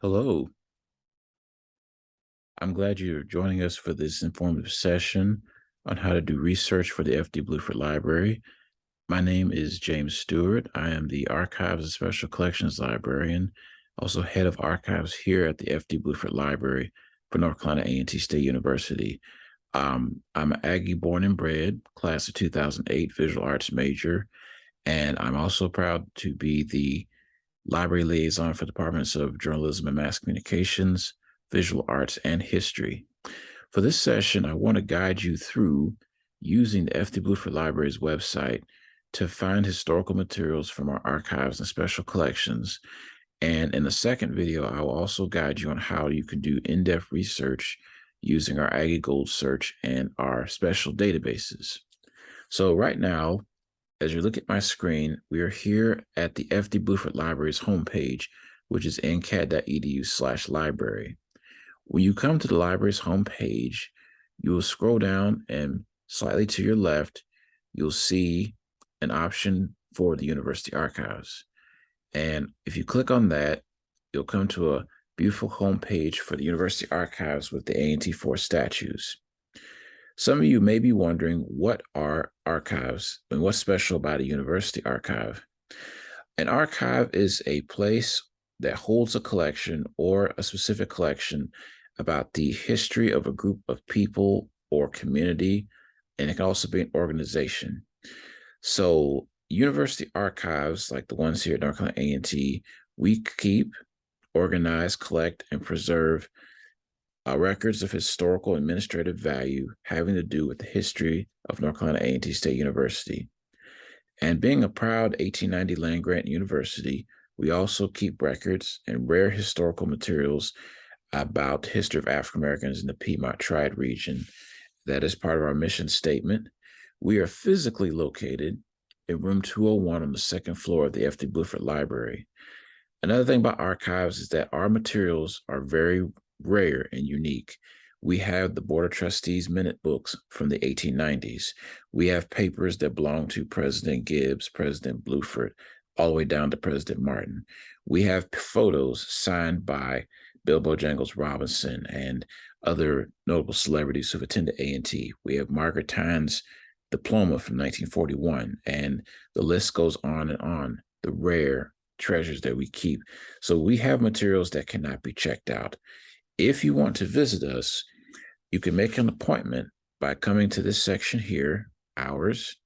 Hello, I'm glad you're joining us for this informative session on how to do research for the FD Bluford Library. My name is James Stewart. I am the Archives and Special Collections Librarian, also head of archives here at the FD Bluford Library for North Carolina A&T State University. I'm an Aggie born and bred, class of 2008 visual arts major, and I'm also proud to be the library liaison for departments of journalism and mass communications, visual arts, and history. For this session, I want to guide you through using the FD Bluford Library's website to find historical materials from our archives and special collections. And in the second video, I will also guide you on how you can do in-depth research using our Aggie Gold search and our special databases. So right now, as you look at my screen, we are here at the FD Bluford Library's homepage, which is ncat.edu/library. When you come to the library's homepage, you will scroll down and slightly to your left, you'll see an option for the University Archives. And if you click on that, you'll come to a beautiful homepage for the University Archives with the A&T 4 statues. Some of you may be wondering, what are archives and what's special about a university archive? An archive is a place that holds a collection or a specific collection about the history of a group of people or community, and it can also be an organization. So university archives, like the ones here at North Carolina A&T, we keep, organize, collect, and preserve records of historical administrative value having to do with the history of North Carolina A&T State University. And being a proud 1890 land-grant university, we also keep records and rare historical materials about the history of African Americans in the Piedmont Triad region. That is part of our mission statement. We are physically located in room 201 on the second floor of the FD Bluford Library. Another thing about archives is that our materials are very rare and unique. We have the Board of Trustees minute books from the 1890s. We have papers that belong to President Gibbs, President Bluford, all the way down to President Martin. We have photos signed by Bill Bojangles Robinson and other notable celebrities who've attended A&T. We have Margaret Tynes' diploma from 1941, and the list goes on and on, the rare treasures that we keep. So we have materials that cannot be checked out. If you want to visit us, you can make an appointment by coming to this section here, Hours,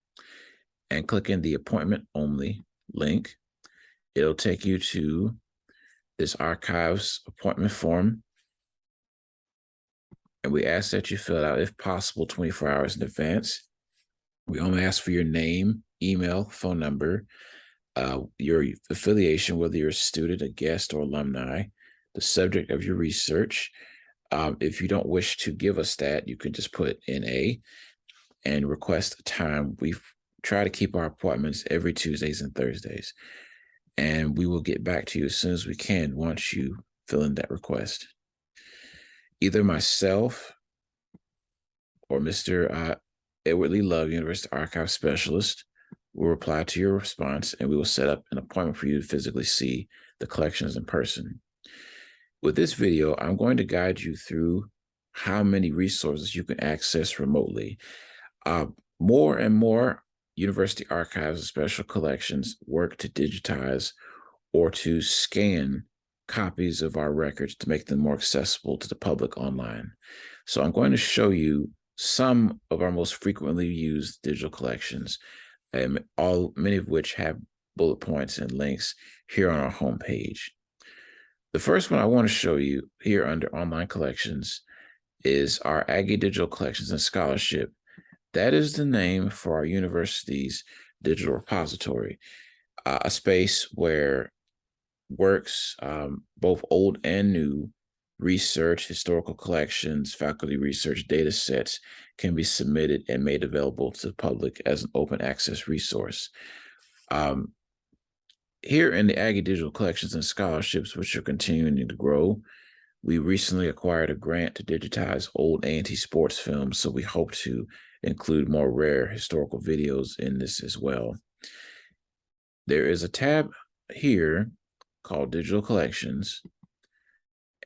and clicking the Appointment Only link. It'll take you to this archives appointment form, and we ask that you fill it out, if possible, 24 hours in advance. We only ask for your name, email, phone number, your affiliation, whether you're a student, a guest, or alumni, the subject of your research. If you don't wish to give us that, you can just put NA and request a time. We try to keep our appointments every Tuesdays and Thursdays, and we will get back to you as soon as we can once you fill in that request. Either myself or Mr. Edward Lee Love, University Archive Specialist, will reply to your response, and we will set up an appointment for you to physically see the collections in person. With this video, I'm going to guide you through how many resources you can access remotely. More and more university archives and special collections work to digitize or to scan copies of our records to make them more accessible to the public online. So I'm going to show you some of our most frequently used digital collections, and many of which have bullet points and links here on our homepage. The first one I want to show you here under online collections is our Aggie Digital Collections and Scholarship. That is the name for our university's digital repository, a space where works, both old and new, research, historical collections, faculty research data sets can be submitted and made available to the public as an open access resource. Here in the Aggie Digital Collections and Scholarships, which are continuing to grow, we recently acquired a grant to digitize old A&T sports films, so we hope to include more rare historical videos in this as well. There is a tab here called Digital Collections,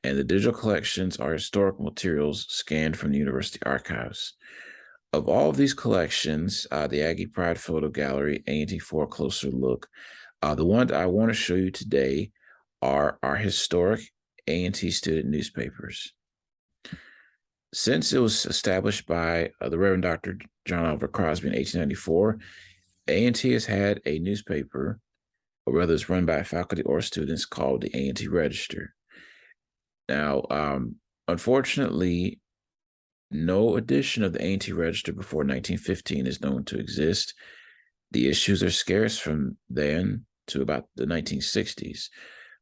And the digital collections are historical materials scanned from the university archives. Of all of these collections, the Aggie Pride Photo Gallery, A&T for a closer look. The ones I want to show you today are our historic A&T student newspapers. Since it was established by the Reverend Dr. John Oliver Crosby in 1894, A&T has had a newspaper, or whether it's run by faculty or students, called the A&T Register. Now, unfortunately, no edition of the A&T Register before 1915 is known to exist. The issues are scarce from then to about the 1960s,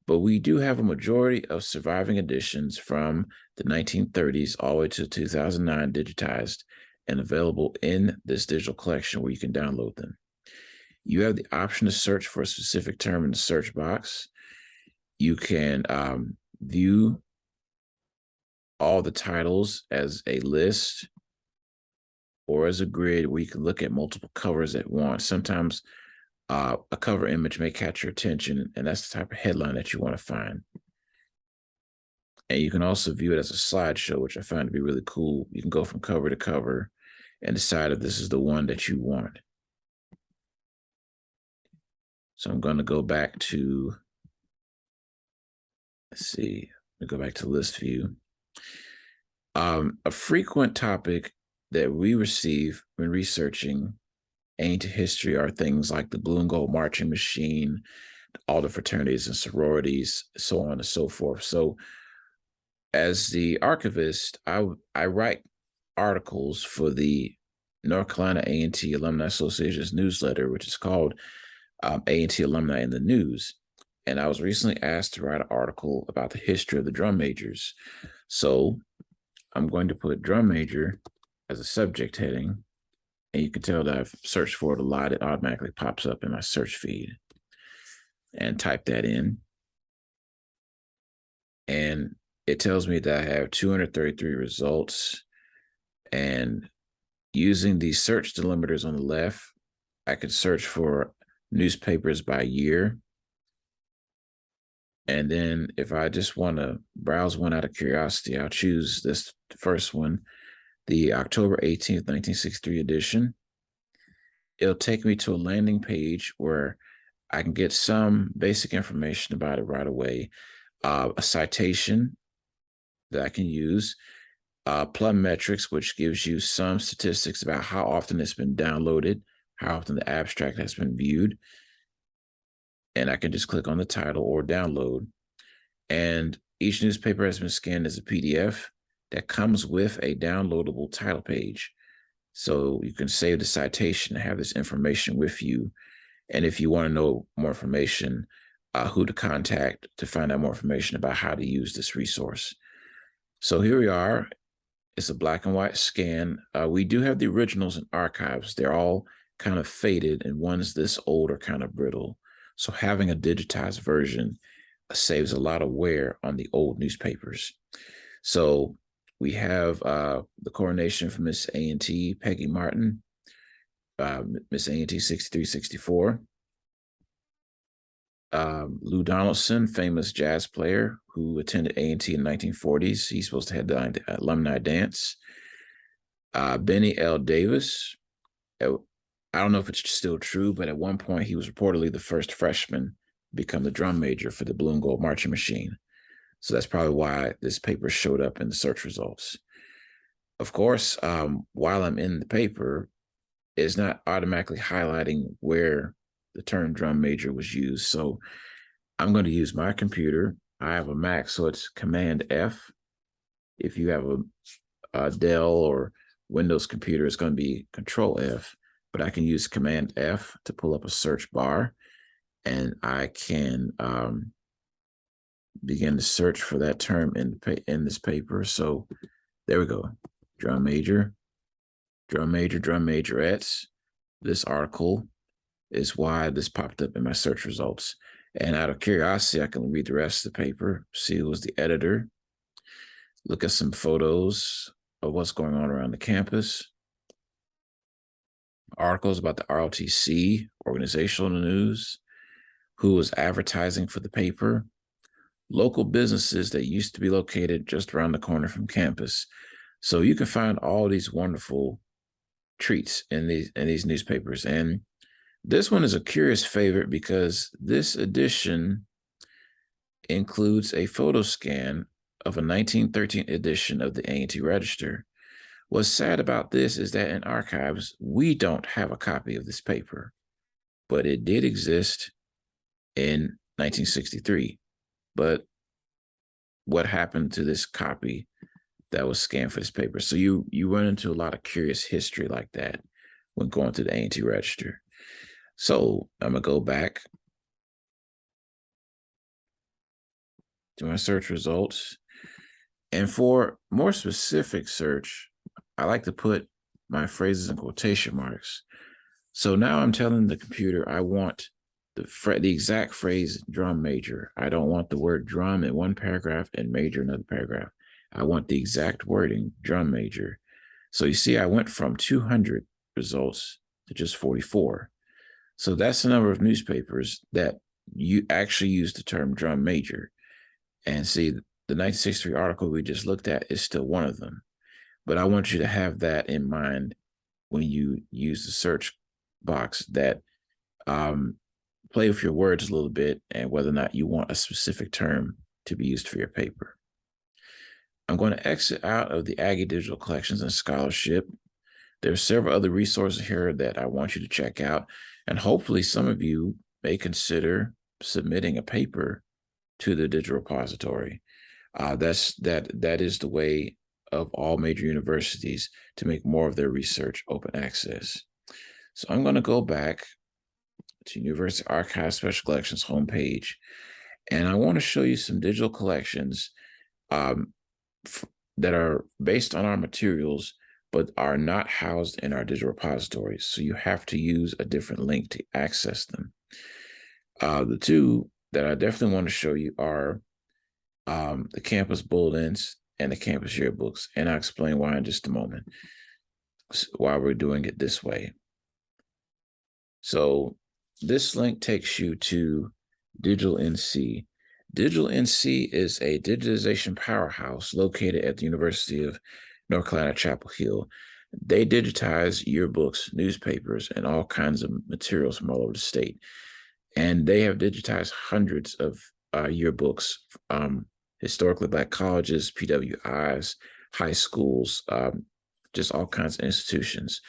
but we do have a majority of surviving editions from the 1930s all the way to 2009 digitized and available in this digital collection where you can download them. You have the option to search for a specific term in the search box. You can view all the titles as a list or as a grid where you can look at multiple covers at once. Sometimes a cover image may catch your attention, and that's the type of headline that you want to find. And you can also view it as a slideshow, which I find to be really cool. You can go from cover to cover and decide if this is the one that you want. So I'm going to go back to, let's see, go back to list view. A frequent topic that we receive when researching ancient history are things like the blue and gold marching machine, all the fraternities and sororities, so on and so forth. So as the archivist, I write articles for the North Carolina A&T Alumni Association's newsletter, which is called A&T Alumni in the News. And I was recently asked to write an article about the history of the drum majors. So I'm going to put drum major as a subject heading. And you can tell that I've searched for it a lot. It automatically pops up in my search feed. And type that in. And it tells me that I have 233 results. And using these search delimiters on the left, I could search for newspapers by year. And then if I just want to browse one out of curiosity, I'll choose this first one, the October 18th, 1963 edition. It'll take me to a landing page where I can get some basic information about it right away, a citation that I can use, Plum Metrics, which gives you some statistics about how often it's been downloaded, how often the abstract has been viewed. And I can just click on the title or download. And each newspaper has been scanned as a PDF that comes with a downloadable title page. So you can save the citation and have this information with you. And if you want to know more information, who to contact to find out more information about how to use this resource. So here we are. It's a black and white scan. We do have the originals in archives. They're all kind of faded, and ones this old are kind of brittle. So having a digitized version saves a lot of wear on the old newspapers. So we have the coronation for Miss A&T, Peggy Martin, Miss A&T 6364. Lou Donaldson, famous jazz player who attended A&T in the 1940s. He's supposed to have the alumni dance. Benny L. Davis. I don't know if it's still true, but at one point he was reportedly the first freshman to become the drum major for the Blue and Gold Marching Machine. So that's probably why this paper showed up in the search results. Of course, while I'm in the paper, it's not automatically highlighting where the term drum major was used. So I'm going to use my computer. I have a Mac, so it's Command F. If you have a Dell or Windows computer, it's going to be Control F. But I can use Command F to pull up a search bar, and I can begin to search for that term in this paper. So there we go. Drum major, drum major, drum majorettes. This article is why this popped up in my search results. And out of curiosity, I can read the rest of the paper, see who was the editor, look at some photos of what's going on around the campus, articles about the ROTC, organizational news, who was advertising for the paper, local businesses that used to be located just around the corner from campus. So you can find all these wonderful treats in these newspapers. And this one is a curious favorite because this edition includes a photo scan of a 1913 edition of the A&T Register. What's sad about this is that in archives, we don't have a copy of this paper, but it did exist in 1963. But what happened to this copy that was scanned for this paper? So you run into a lot of curious history like that when going to the A&T Register. So I'm gonna go back to my search results. And for more specific search, I like to put my phrases in quotation marks. So now I'm telling the computer I want the exact phrase drum major. I don't want the word drum in one paragraph and major in another paragraph. I want the exact wording, drum major. So you see, I went from 200 results to just 44. So that's the number of newspapers that you actually use the term drum major. And see, the 1963 article we just looked at is still one of them. But I want you to have that in mind when you use the search box, that play with your words a little bit and whether or not you want a specific term to be used for your paper. I'm going to exit out of the Aggie Digital Collections and Scholarship. There are several other resources here that I want you to check out, and hopefully some of you may consider submitting a paper to the digital repository. That is the way of all major universities to make more of their research open access. So I'm going to go back to University Archive Special Collections homepage, and I want to show you some digital collections that are based on our materials but are not housed in our digital repositories. So you have to use a different link to access them. The two that I definitely want to show you are the campus bulletins and the campus yearbooks, and I'll explain why in just a moment, why we're doing it this way. So this link takes you to Digital NC. Digital NC is a digitization powerhouse located at the University of North Carolina, Chapel Hill. They digitize yearbooks, newspapers, and all kinds of materials from all over the state. And they have digitized hundreds of yearbooks, historically Black colleges, PWIs, high schools, just all kinds of institutions.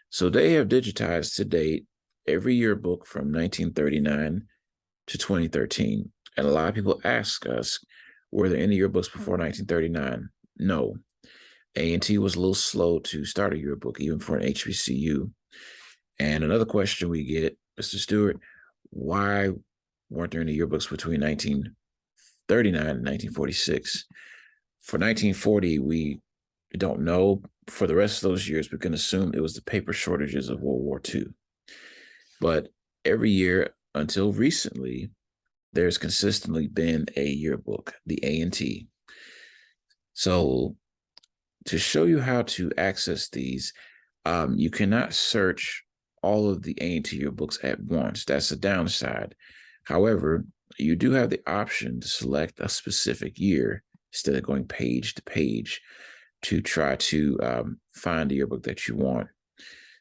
So they have digitized to date every yearbook from 1939 to 2013. And a lot of people ask us, were there any yearbooks before 1939? No. A&T was a little slow to start a yearbook, even for an HBCU. And another question we get, Mr. Stewart, why weren't there any yearbooks between 1939 and 1946? For 1940, we don't know. For the rest of those years, we can assume it was the paper shortages of World War II. But every year until recently, there's consistently been a yearbook, the A&T. So to show you how to access these, you cannot search all of the A&T yearbooks at once. That's a downside. However, you do have the option to select a specific year instead of going page to page to try to find the yearbook that you want.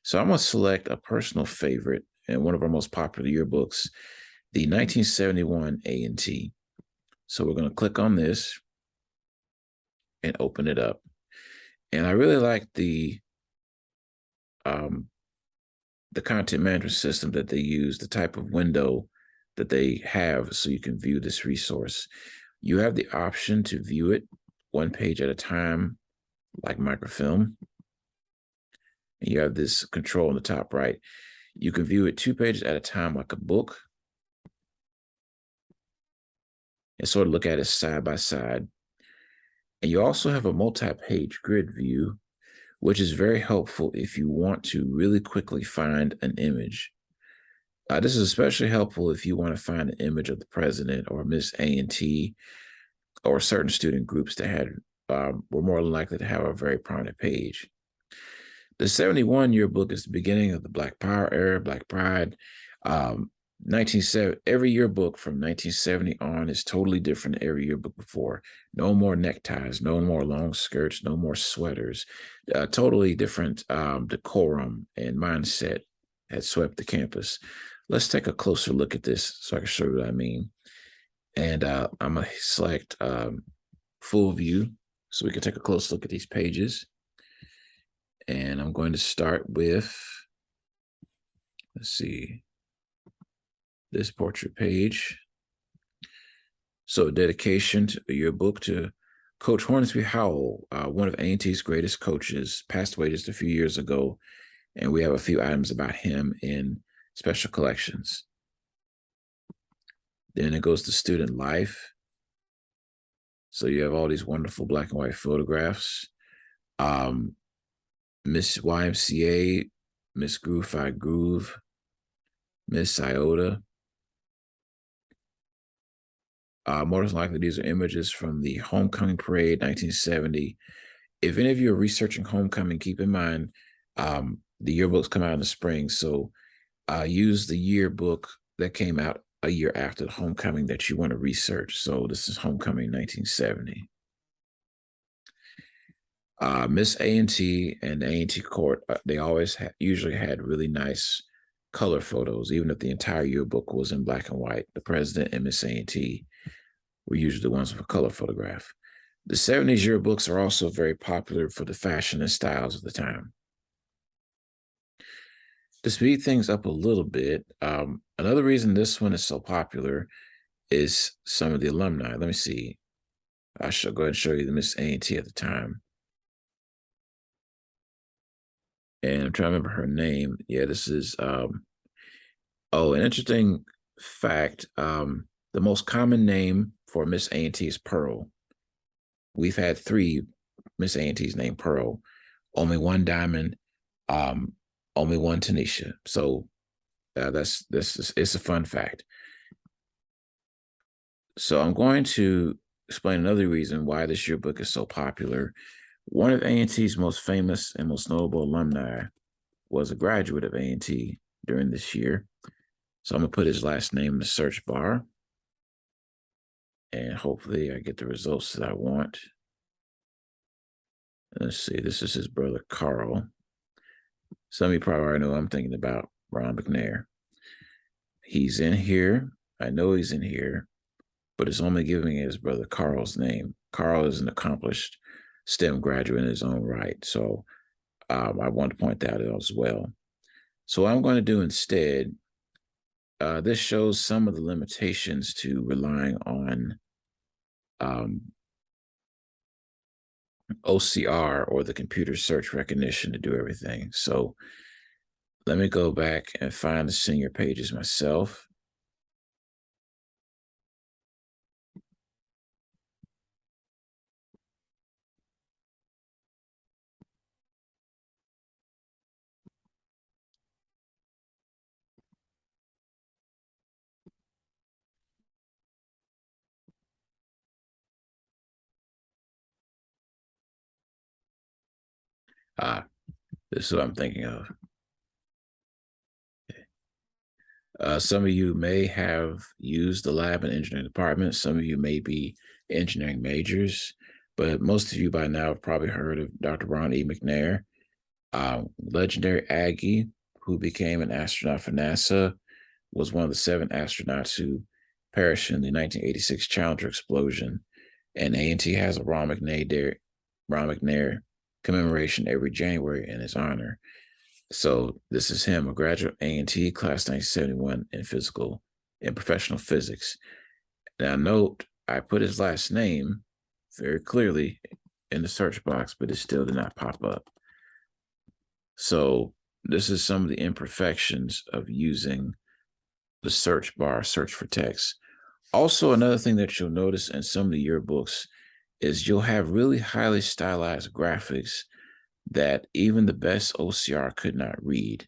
So I'm going to select a personal favorite and one of our most popular yearbooks, the 1971 A&T. So we're going to click on this and open it up. And I really like the content management system that they use, the type of window that they have so you can view this resource. You have the option to view it one page at a time, like microfilm. And you have this control on the top right. You can view it 2 pages at a time, like a book, and sort of look at it side by side. And you also have a multi-page grid view, which is very helpful if you want to really quickly find an image. This is especially helpful if you want to find an image of the president or Miss A&T or certain student groups that had were more likely to have a very prominent page. The 71 yearbook is the beginning of the Black Power era, Black Pride. 1970, every yearbook from 1970 on is totally different than every yearbook before. No more neckties, no more long skirts, no more sweaters. Totally different decorum and mindset had swept the campus. Let's take a closer look at this so I can show you what I mean. And I'm going to select full view so we can take a close look at these pages. And I'm going to start with, let's see, this portrait page. So, dedication to your book to Coach Hornsby Howell, one of A&T's greatest coaches, passed away just a few years ago, and we have a few items about him in special collections. Then it goes to student life. So you have all these wonderful black and white photographs. Miss YMCA, Miss Groove Fi Groove, Miss Iota. More than likely, these are images from the Homecoming Parade, 1970. If any of you are researching Homecoming, keep in mind the yearbooks come out in the spring. So use the yearbook that came out a year after the Homecoming that you want to research. So this is Homecoming 1970. Miss A&T and the A&T Court, they always usually had really nice color photos, even if the entire yearbook was in black and white. The president and Miss A&T were usually the ones with a color photograph. The 70s yearbooks are also very popular for the fashion and styles of the time. To speed things up a little bit, another reason this one is so popular is some of the alumni. Let me see. I shall go ahead and show you the Miss A&T at the time. And I'm trying to remember her name. Yeah, this is, an interesting fact. The most common name for Miss A&T is Pearl. We've had 3 Miss A&T's named Pearl, only one Diamond, only one Tanisha. So it's a fun fact. So I'm going to explain another reason why this yearbook is so popular. One of A&T's most famous and most notable alumni was a graduate of A&T during this year. So I'm going to put his last name in the search bar. And hopefully I get the results that I want. Let's see, this is his brother, Carl. Some of you probably already know I'm thinking about Ron McNair. He's in here. I know he's in here, but it's only giving his brother Carl's name. Carl is an accomplished STEM graduate in his own right. So I want to point that out as well. So what I'm going to do instead, this shows some of the limitations to relying on OCR, or the computer search recognition, to do everything. So let me go back and find the senior pages myself. This is what I'm thinking of. Some of you may have used the lab and engineering department. Some of you may be engineering majors, but most of you by now have probably heard of Dr. Ron E. McNair, legendary Aggie who became an astronaut for NASA, was one of the 7 astronauts who perished in the 1986 Challenger explosion. And A&T has a Ron McNair commemoration every January in his honor. So this is him, a graduate A&T, class 1971 in professional physics. Now note, I put his last name very clearly in the search box, but it still did not pop up. So this is some of the imperfections of using the search bar, search for text. Also, another thing that you'll notice in some of the yearbooks is you'll have really highly stylized graphics that even the best OCR could not read.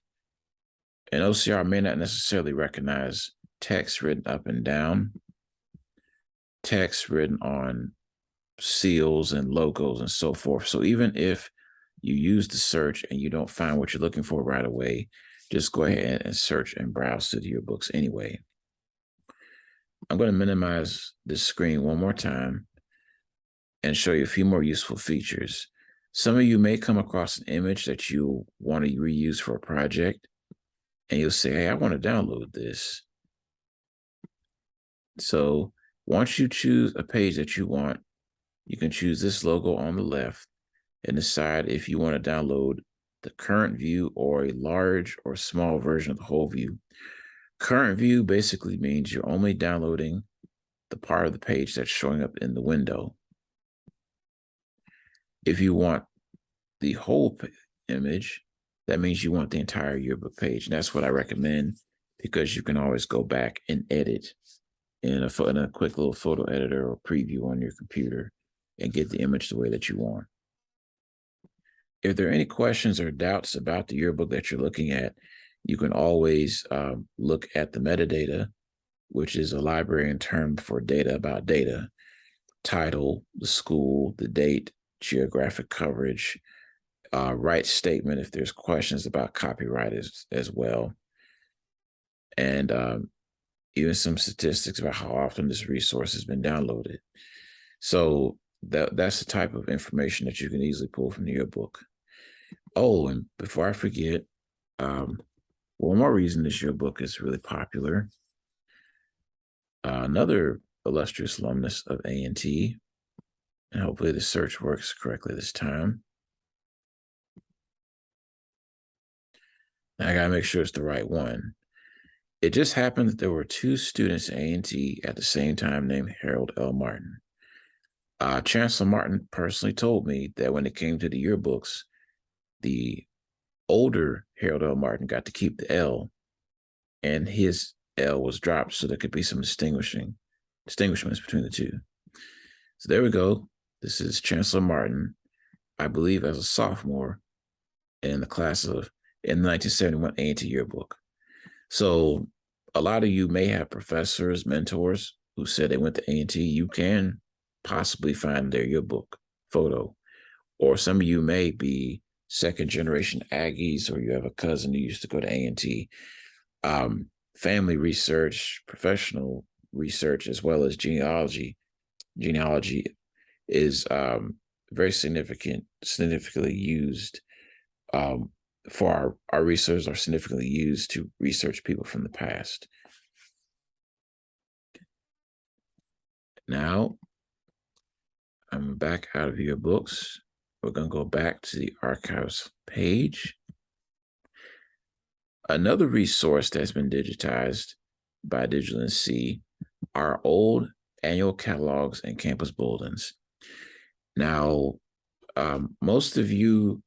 And OCR may not necessarily recognize text written up and down, text written on seals and logos and so forth. So even if you use the search and you don't find what you're looking for right away, just go ahead and search and browse through your books anyway. I'm going to minimize this screen one more time and show you a few more useful features. Some of you may come across an image that you want to reuse for a project, and you'll say, hey, I want to download this. So once you choose a page that you want, you can choose this logo on the left and decide if you want to download the current view or a large or small version of the whole view. Current view basically means you're only downloading the part of the page that's showing up in the window. If you want the whole image, that means you want the entire yearbook page. And that's what I recommend, because you can always go back and edit in a quick little photo editor or preview on your computer and get the image the way that you want. If there are any questions or doubts about the yearbook that you're looking at, you can always look at the metadata, which is a librarian term for data about data: title, the school, the date, geographic coverage, rights statement if there's questions about copyright as well, and even some statistics about how often this resource has been downloaded. So that's the type of information that you can easily pull from the yearbook. Oh, and before I forget, one more reason this yearbook is really popular. Another illustrious alumnus of A&T, and hopefully the search works correctly this time. I gotta make sure it's the right one. It just happened that there were two students at A&T at the same time named Harold L. Martin. Chancellor Martin personally told me that when it came to the yearbooks, the older Harold L. Martin got to keep the L, and his L was dropped so there could be some distinguishments between the two. So there we go. This is Chancellor Martin, I believe, as a sophomore in the class of in the 1971 A&T yearbook. So a lot of you may have professors, mentors who said they went to A&T. You can possibly find their yearbook photo. Or some of you may be second generation Aggies, or you have a cousin who used to go to A&T. Family research, professional research, as well as genealogy is very significantly used for our research, are significantly used to research people from the past. Now, I'm back out of yearbooks. We're going to go back to the archives page. Another resource that's been digitized by Digital NC are old annual catalogs and campus bulletins. Now, most of you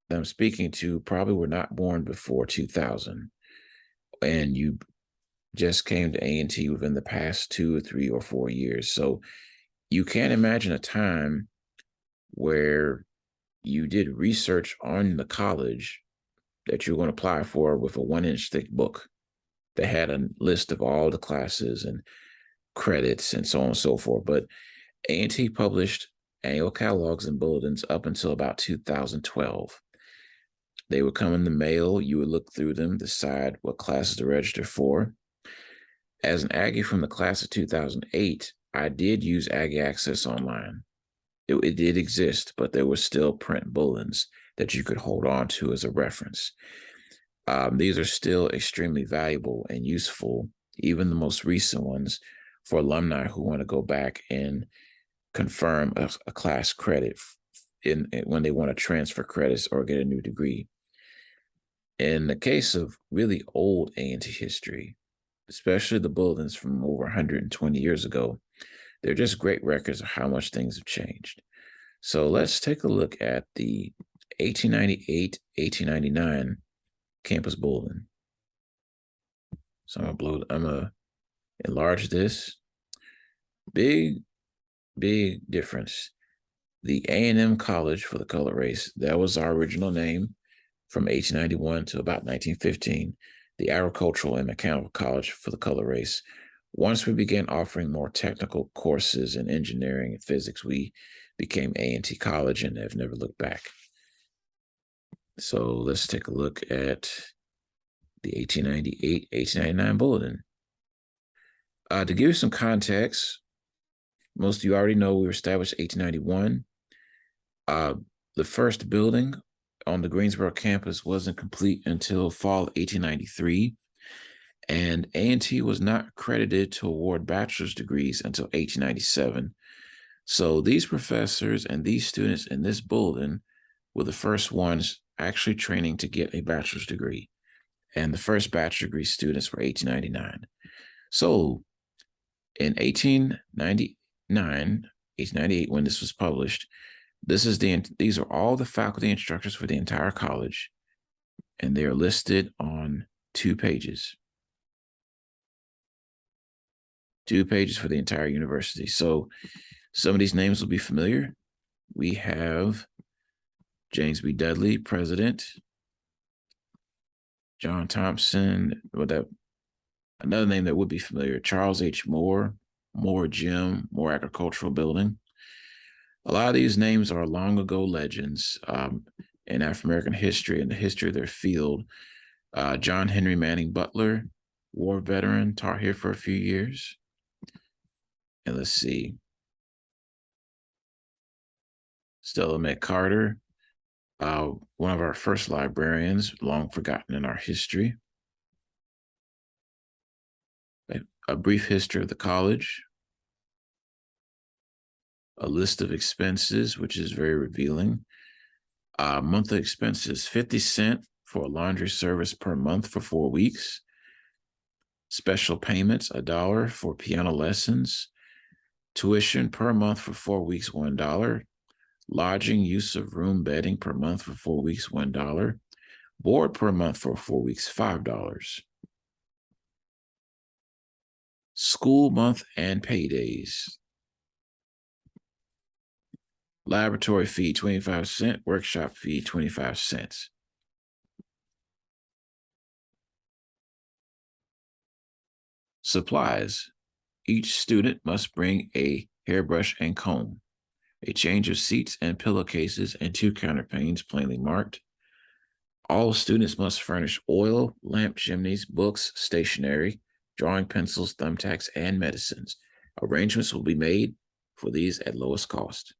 that I'm speaking to probably were not born before 2000, and you just came to A&T within the past 2 or 3 or 4 years. So you can't imagine a time where you did research on the college that you're going to apply for with a 1-inch thick book that had a list of all the classes and credits and so on and so forth. But A&T published annual catalogs and bulletins up until about 2012. They would come in the mail. You would look through them, decide what classes to register for. As an Aggie from the class of 2008, I did use Aggie Access Online. It did exist, but there were still print bulletins that you could hold on to as a reference. These are still extremely valuable and useful, even the most recent ones, for alumni who want to go back and confirm a class credit when they want to transfer credits or get a new degree. In the case of really old A&T history, especially the bulletins from over 120 years ago, they're just great records of how much things have changed. So let's take a look at the 1898-1899 campus bulletin. So I'm gonna enlarge this. Big difference. The A&M College for the Colored Race, that was our original name from 1891 to about 1915. The Agricultural and Mechanical College for the Colored Race. Once we began offering more technical courses in engineering and physics, we became A&T College and have never looked back. So let's take a look at the 1898-1899 bulletin. To give you some context, most of you already know we were established in 1891. The first building on the Greensboro campus wasn't complete until fall 1893, and A&T was not accredited to award bachelor's degrees until 1897. So these professors and these students in this building were the first ones actually training to get a bachelor's degree. And the first bachelor's degree students were 1899. So in 1898, when this was published, these are all the faculty instructors for the entire college, and they are listed on 2 pages. 2 pages for the entire university. So some of these names will be familiar. We have James B. Dudley, president. John Thompson, another name that would be familiar, Charles H. Moore, Moore Gym, Moore Agricultural Building. A lot of these names are long ago legends in African-American history and the history of their field. John Henry Manning Butler, war veteran, taught here for a few years. And let's see. Stella McCarter, one of our first librarians, long forgotten in our history. A brief history of the college. A list of expenses, which is very revealing. Monthly expenses, 50 cents for a laundry service per month for 4 weeks. Special payments, $1 for piano lessons. Tuition per month for 4 weeks, $1. Lodging, use of room, bedding per month for 4 weeks, $1. Board per month for 4 weeks, $5. School month and paydays. Laboratory fee, 25 cents. Workshop fee, 25 cents. Supplies. Each student must bring a hairbrush and comb, a change of seats and pillowcases, and 2 counterpanes plainly marked. All students must furnish oil, lamp chimneys, books, stationery, drawing pencils, thumbtacks, and medicines. Arrangements will be made for these at lowest cost.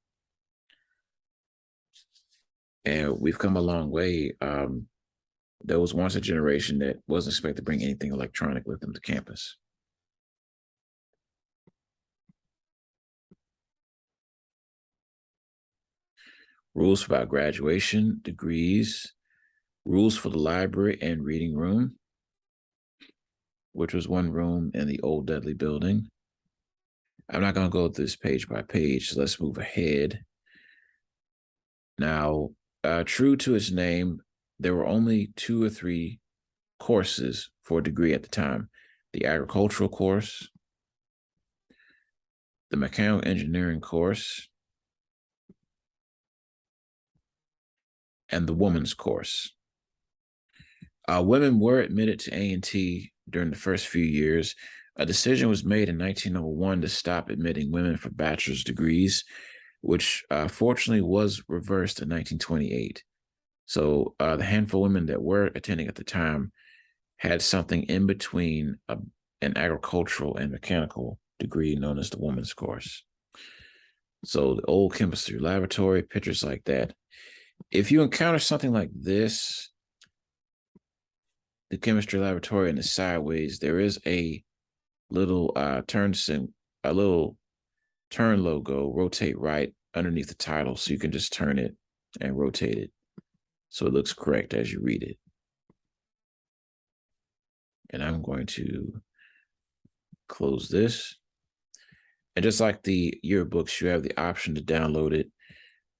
And we've come a long way. There was once a generation that wasn't expected to bring anything electronic with them to campus. Rules about graduation, degrees, rules for the library and reading room, which was one room in the old Dudley building. I'm not going to go through this page by page, so let's move ahead. Now, true to its name, there were only 2 or 3 courses for a degree at the time. The agricultural course, the mechanical engineering course, and the women's course. Women were admitted to A&T during the first few years. A decision was made in 1901 to stop admitting women for bachelor's degrees, which fortunately was reversed in 1928. So the handful of women that were attending at the time had something in between an agricultural and mechanical degree known as the women's course. So the old chemistry laboratory, pictures like that. If you encounter something like this, the chemistry laboratory in the sideways, there is a little turn logo, rotate right underneath the title, so you can just turn it and rotate it so it looks correct as you read it. And I'm going to close this. And just like the yearbooks, you have the option to download it.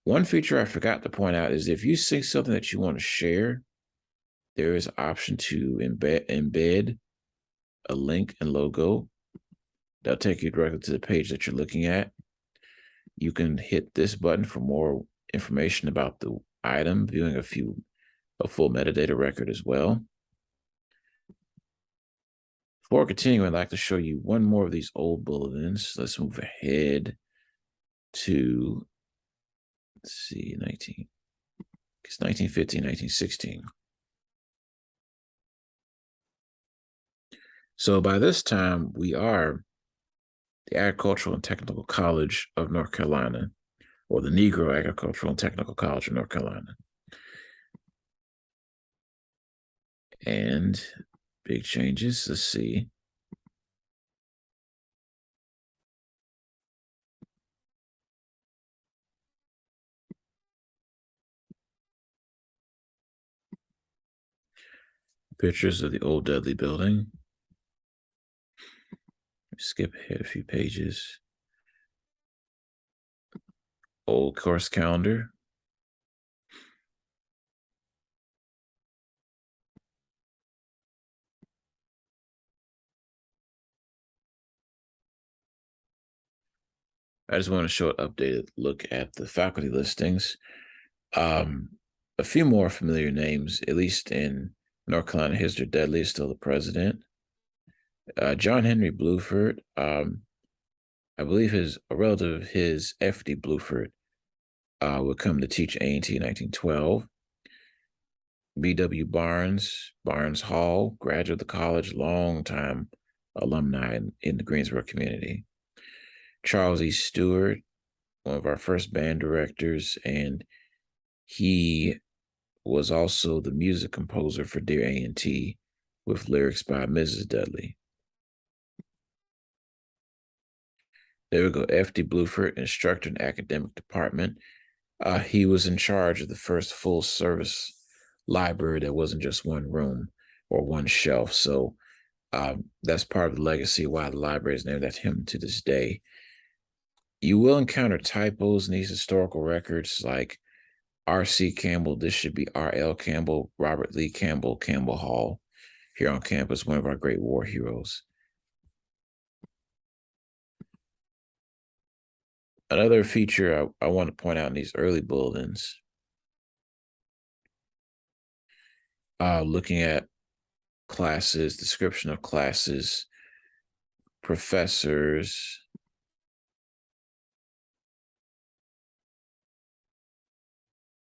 One feature I forgot to point out is if you see something that you want to share, there is an option to embed a link and logo. That'll take you directly to the page that you're looking at. You can hit this button for more information about the item, viewing a full metadata record as well. Before continuing, I'd like to show you one more of these old bulletins. Let's move ahead to, let's see, 1915, 1916. So by this time, we are the Agricultural and Technical College of North Carolina, or the Negro Agricultural and Technical College of North Carolina. And big changes. Let's see. Pictures of the old Dudley building. Skip ahead a few pages. Old course calendar. I just want to show an updated look at the faculty listings. Um, a few more familiar names, at least in North Carolina history. Dudley is still the president. John Henry Bluford, I believe a relative of his, F.D. Bluford, would come to teach A&T in 1912. B.W. Barnes Hall, graduate of the college, long-time alumni in the Greensboro community. Charles E. Stewart, one of our first band directors, and he was also the music composer for Dear A&T with lyrics by Mrs. Dudley. There we go. F.D. Bluford, instructor in academic department. He was in charge of the first full service library that wasn't just one room or one shelf. So that's part of the legacy why the library is named after him to this day. You will encounter typos in these historical records like R.C. Campbell. This should be R.L. Campbell, Robert Lee Campbell, Campbell Hall, here on campus, one of our great war heroes. Another feature I want to point out in these early bulletins, looking at classes, description of classes, professors,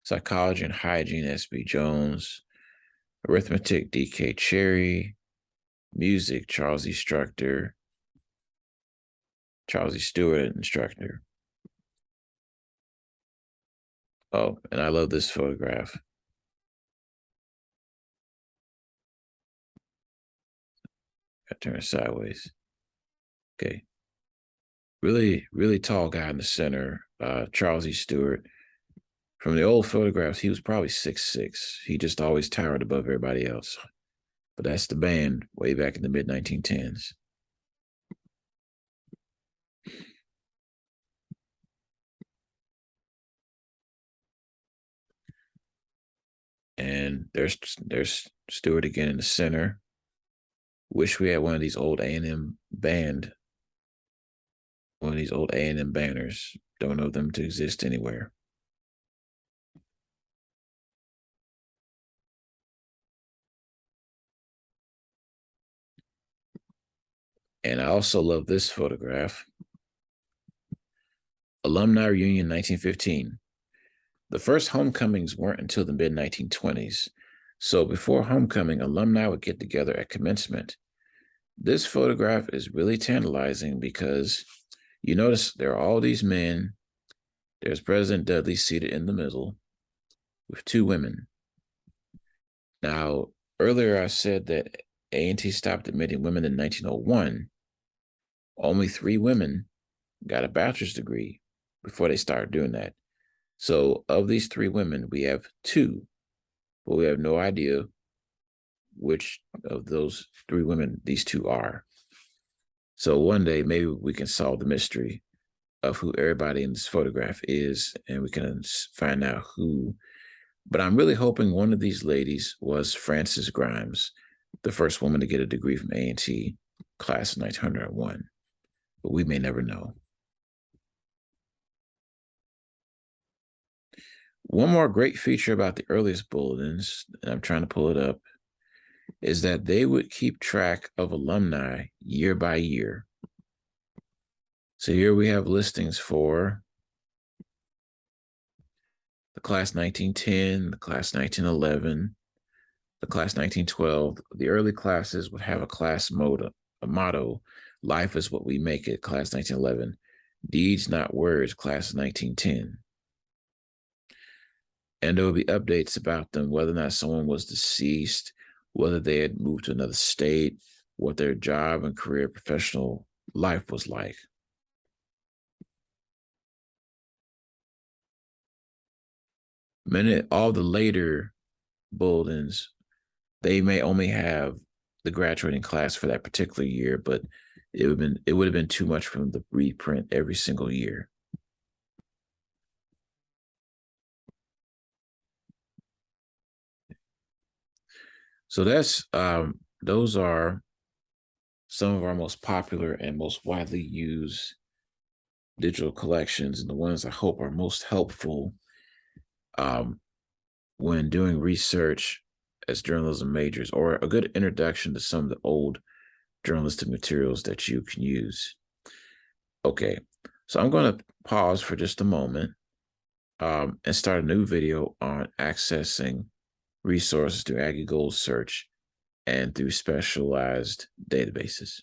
psychology and hygiene, S.B. Jones, arithmetic, D.K. Cherry, music, Charles E. Stewart, instructor. Oh, and I love this photograph. I turn it sideways. Okay. Really, really tall guy in the center, Charles E. Stewart. From the old photographs, he was probably 6'6". He just always towered above everybody else. But that's the band way back in the mid-1910s. And there's Stewart again in the center. Wish we had one of these old A&M band, one of these old A&M banners. Don't know them to exist anywhere. And I also love this photograph. Alumni Reunion 1915. The first homecomings weren't until the mid-1920s. So before homecoming, alumni would get together at commencement. This photograph is really tantalizing because you notice there are all these men. There's President Dudley seated in the middle with two women. Now, earlier I said that A&T stopped admitting women in 1901. Only 3 women got a bachelor's degree before they started doing that. So of these 3 women, we have 2, but we have no idea which of those 3 women these 2 are. So one day, maybe we can solve the mystery of who everybody in this photograph is, and we can find out who. But I'm really hoping one of these ladies was Frances Grimes, the first woman to get a degree from A&T, class of 1901. But we may never know. One more great feature about the earliest bulletins, and I'm trying to pull it up, is that they would keep track of alumni year by year. So here we have listings for the class 1910, the class 1911, the class 1912. The early classes would have a class motto Life is What We Make It, class 1911. Deeds Not Words, class 1910. And there will be updates about them, whether or not someone was deceased, whether they had moved to another state, what their job and career professional life was like. All the later bulletins, they may only have the graduating class for that particular year, but it would have been too much for them to reprint every single year. So those are some of our most popular and most widely used digital collections, and the ones I hope are most helpful when doing research as journalism majors, or a good introduction to some of the old journalistic materials that you can use. Okay, so I'm going to pause for just a moment and start a new video on accessing resources through AggieGold search and through specialized databases.